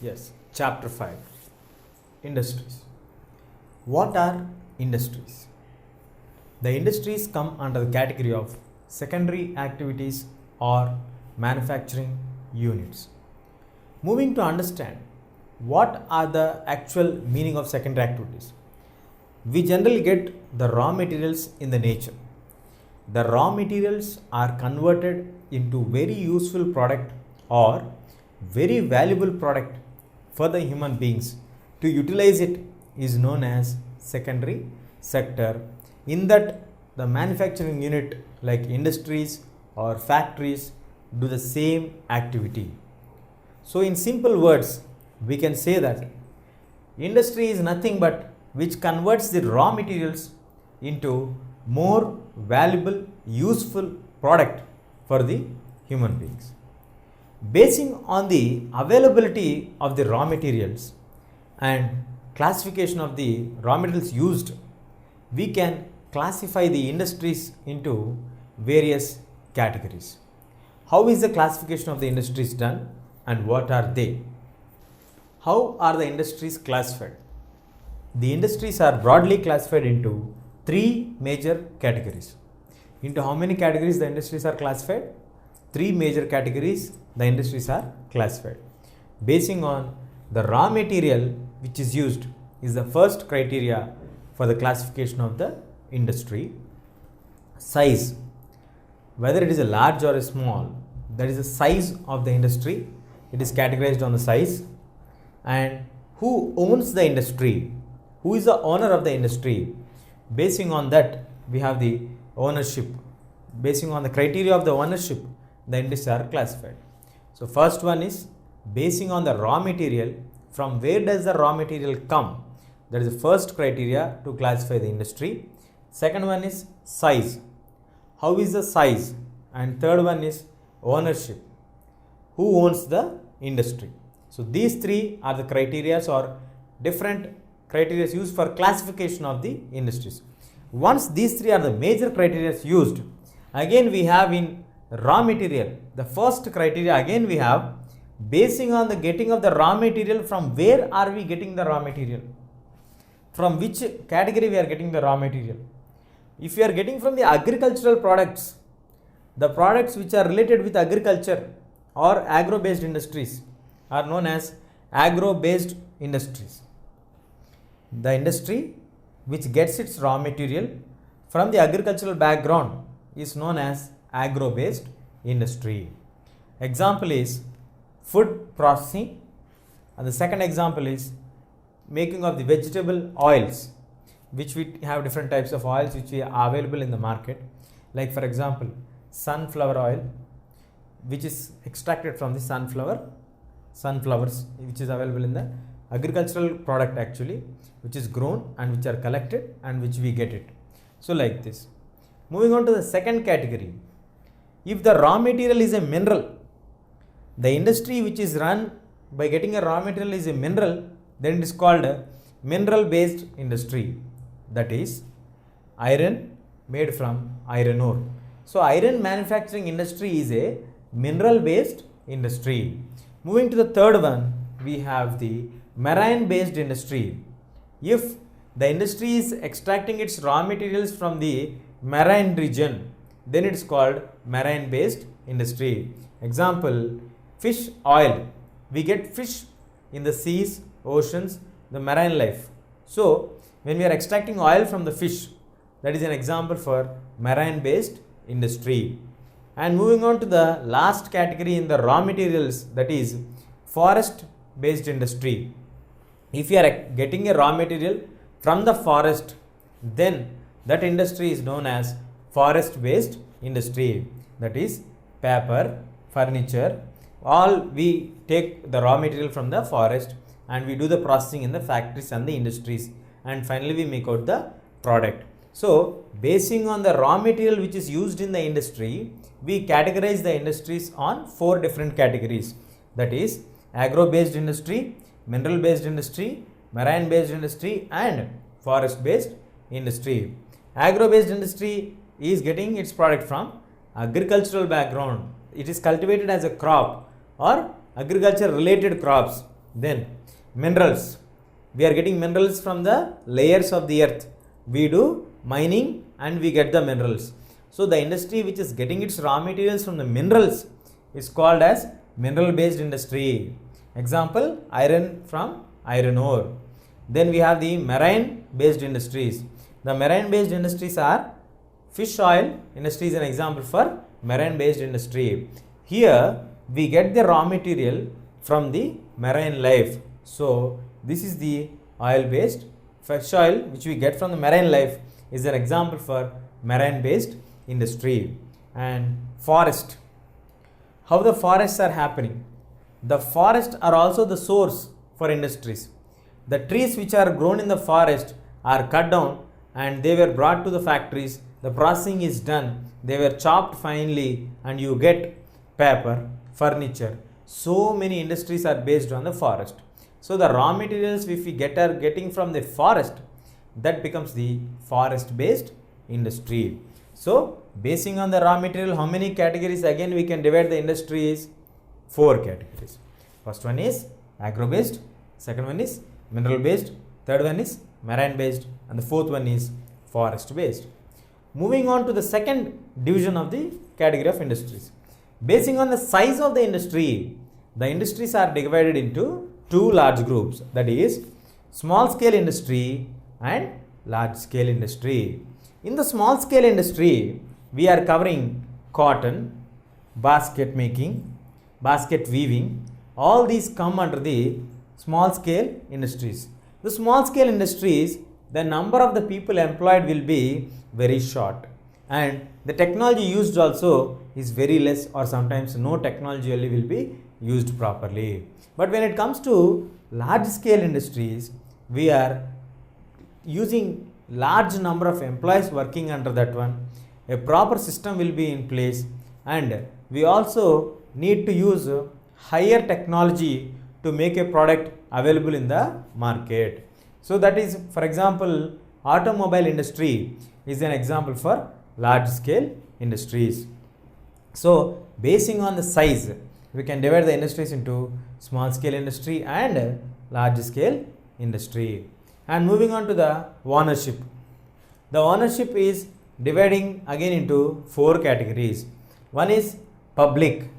Yes, Chapter 5 Industries. What are industries? The industries come under the category of secondary activities or manufacturing units. Moving to understand what are the actual meaning of secondary activities. We generally get the raw materials in the nature. The raw materials are converted into very useful product or very valuable product for the human beings. To utilize it is known as secondary sector. In that, the manufacturing unit like industries or factories do the same activity. So in simple words, we can say that industry is nothing but which converts the raw materials into more valuable, useful product for the human beings. Basing on the availability of the raw materials and classification of the raw materials used, we can classify the industries into various categories. How is the classification of the industries done and what are they? How are the industries classified? The industries are broadly classified into three major categories. Into how many categories the industries are classified? Three major categories the industries are classified. Basing on the raw material which is used is the first criteria for the classification of the industry. Size, whether it is a large or a small, that is the size of the industry. It is categorized on the size. And who owns the industry? Who is the owner of the industry? Basing on that, we have the ownership. Basing on the criteria of the ownership, the industries are classified. So first one is basing on the raw material. From where does the raw material come? That is the first criteria to classify the industry. Second one is size. How is the size? And third one is ownership. Who owns the industry? So these three are the criteria or different criteria used for classification of the industries. Once these three are the major criteria used, again we have in raw material, the first criteria again we have basing on the getting of the raw material. From where are we getting the raw material? From which category we are getting the raw material? If we are getting from the agricultural products, the products which are related with agriculture or agro based industries are known as agro based industries. The industry which gets its raw material from the agricultural background is known as agro based industry. Example is food processing, and the second example is making of the vegetable oils, which we have different types of oils which are available in the market, like for example sunflower oil, which is extracted from the sunflowers which is available in the agricultural product actually, which is grown and which are collected and which we get it. So like this. Moving on to the second category. If the raw material is a mineral, the industry which is run by getting a raw material is a mineral, then it is called a mineral based industry. That is iron made from iron ore. So iron manufacturing industry is a mineral based industry. Moving to the third one, we have the marine based industry. If the industry is extracting its raw materials from the marine region, then it is called marine based industry. Example, fish oil. We get fish in the seas, oceans, the marine life. So when we are extracting oil from the fish, that is an example for marine based industry. And moving on to the last category in the raw materials, that is forest based industry. If you are getting a raw material from the forest, then that industry is known as forest based industry. That is paper, furniture, all we take the raw material from the forest and we do the processing in the factories and the industries, and finally we make out the product. So basing on the raw material which is used in the industry, we categorize the industries on four different categories. That is agro based industry, mineral based industry, marine based industry and forest based industry. Agro based industry is getting its product from agricultural background. It is cultivated as a crop or agriculture related crops Then minerals. We are getting minerals from the layers of the earth. We do mining and we get the minerals. So the industry which is getting its raw materials from the minerals is called as mineral based industry. Example, iron from iron ore. Then we have the marine based industries. The marine based industries are fish oil industry is an example for marine based industry. Here we get the raw material from the marine life. So this is the oil based. Fish oil which we get from the marine life is an example for marine based industry. And forest. How the forests are happening? The forests are also the source for industries. The trees which are grown in the forest are cut down and they were brought to the factories. The processing is done. They were chopped finely and you get paper, furniture. So many industries are based on the forest. So the raw materials which we are getting from the forest, that becomes the forest based industry. So basing on the raw material, how many categories again we can divide the industry is 4 categories. First one is agro based, second one is mineral based, third one is marine based, and the fourth one is forest based. Moving on to the second division of the category of industries. Basing on the size of the industries are divided into 2 large groups, that is small scale industry and large scale industry. In the small scale industry, we are covering cotton, basket making, basket weaving. All these come under the small scale industries. The small scale industries, the number of the people employed will be very short and the technology used also is very less, or sometimes no technology only will be used properly. But when it comes to large scale industries, we are using large number of employees working under that one. A proper system will be in place and we also need to use higher technology to make a product available in the market. So that is, for example, automobile industry is an example for large scale industries. So basing on the size, we can divide the industries into small scale industry and large scale industry. And moving on to the ownership. The ownership is dividing again into 4 categories. One is public.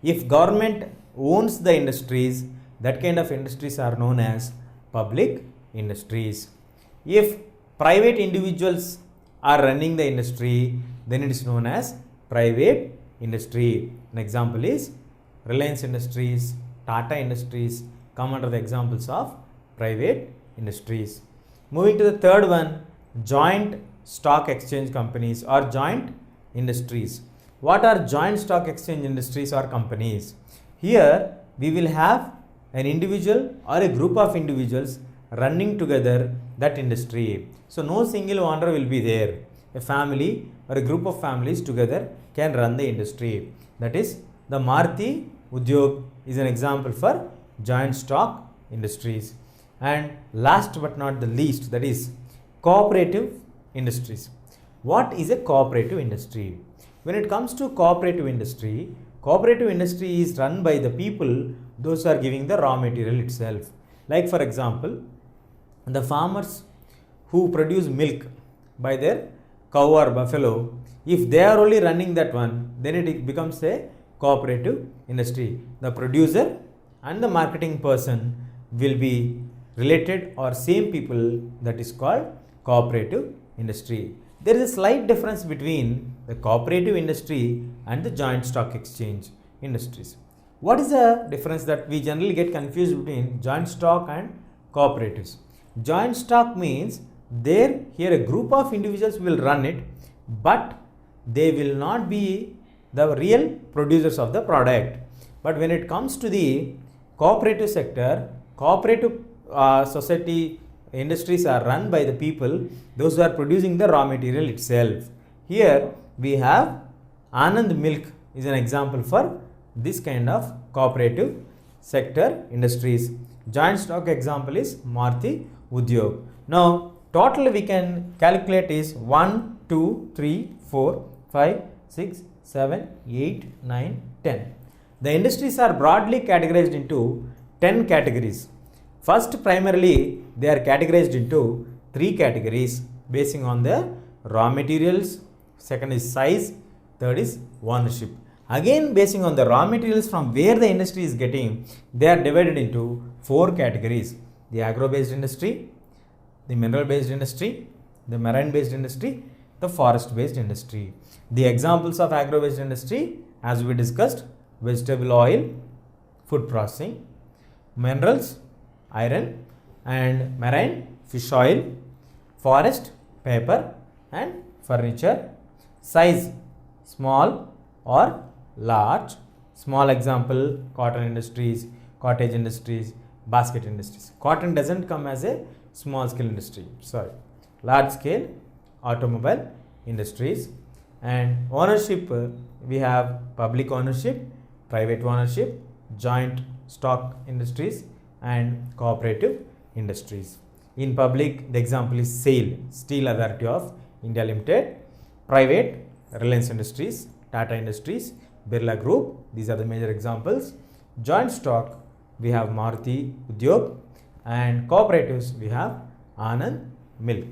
If government owns the industries, that kind of industries are known as public industries. If private individuals are running the industry, then it is known as private industry. An example is Reliance Industries, Tata Industries come under the examples of private industries. Moving to the third one, joint stock exchange companies or joint industries. What are joint stock exchange industries or companies? Here we will have an individual or a group of individuals running together that industry. So no single owner will be there. A family or a group of families together can run the industry. That is, the Maruti Udyog is an example for joint stock industries. And last but not the least, that is cooperative industries. What is a cooperative industry? When it comes to cooperative industry is run by the people, those are giving the raw material itself. Like for example, the farmers who produce milk by their cow or buffalo, if they are only running that one, then it becomes a cooperative industry. The producer and the marketing person will be related or same people, that is called cooperative industry. There is a slight difference between the cooperative industry and the joint stock exchange industries. What is the difference that we generally get confused between joint stock and cooperatives? Joint stock means here a group of individuals will run it, but they will not be the real producers of the product. But when it comes to the cooperative sector, cooperative society industries are run by the people, those who are producing the raw material itself. Here we have Anand Milk is an example for this kind of cooperative sector industries. Joint stock example is Maruti Udyog. Now total we can calculate is 1, 2, 3, 4, 5, 6, 7, 8, 9, 10. The industries are broadly categorized into 10 categories. First, primarily, they are categorized into 3 categories basing on the raw materials. Second is size. Third is ownership. Again, basing on the raw materials from where the industry is getting, they are divided into 4 categories. The agro-based industry, the mineral-based industry, the marine-based industry, the forest-based industry. The examples of agro-based industry, as we discussed, vegetable oil, food processing, minerals, iron, and marine, fish oil, forest, paper, and furniture. Size, small or large. Small example, cotton industries, cottage industries, basket industries. Cotton doesn't come as a small scale industry, sorry. Large scale, automobile industries. And ownership, we have public ownership, private ownership, joint stock industries, and cooperative industries. In public, the example is SAIL, Steel Authority of India Limited. Private, Reliance Industries, Tata Industries, Birla Group. These are the major examples. Joint stock, we have Maruti Udyog, and cooperatives, we have Anand Milk.